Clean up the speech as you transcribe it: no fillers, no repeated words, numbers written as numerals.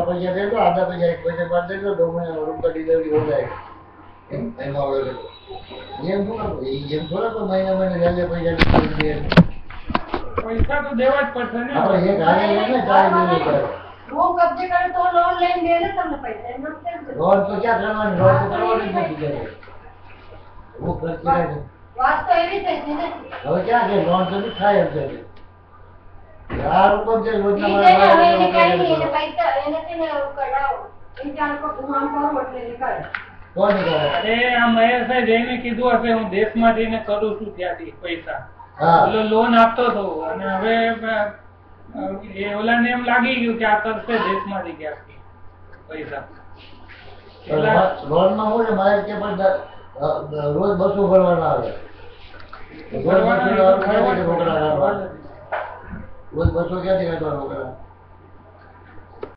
पैसा दे दो, आधा पैसा एक पैसे बाद दे दो, 2 महीने में रूम का डिलीवरी हो जाएगी। ये थोड़ा तो महीने महीने ले पैसा दे। पैसा तो देवा ज પડશે ને આપણે એક હારે લઈને ચાલી દેવી પડે। રૂમ કબજે કરે તો લોન લઈને દે ને તમને પૈસા એમ નથી કરજો। लोन तो क्या करवानी, लोन तो करवानी नहीं चाहिए, वो करती रहे। વાત તો એવી થઈ છે ને હવે क्या के लोन तो नहीं खाए हम चाहिए यार, ऊपर से योजना ઈ છે ને હવે એને કાઈ નહીં એને પૈસા એને છે ને કઢાવો ઈ ચાલ કો ગુમાન કરો એટલે નીકળે। कौन निकाले? અરે આ મહેશભાઈ જઈને કીધું હશે હું દેશમાંથી ને કરું છું ત્યાંથી પૈસા हाँ પેલો લોન આપતો હતો અને હવે એ ઓલાને એમ લાગી ગયું કે આ કરશે દેશમાંથી ક્યાંથી પૈસા लोन में हो रे मारे के पर रोज बसो भरवाना આવે रोज बसो रोज बसो क्या दिखाता रोकड़ा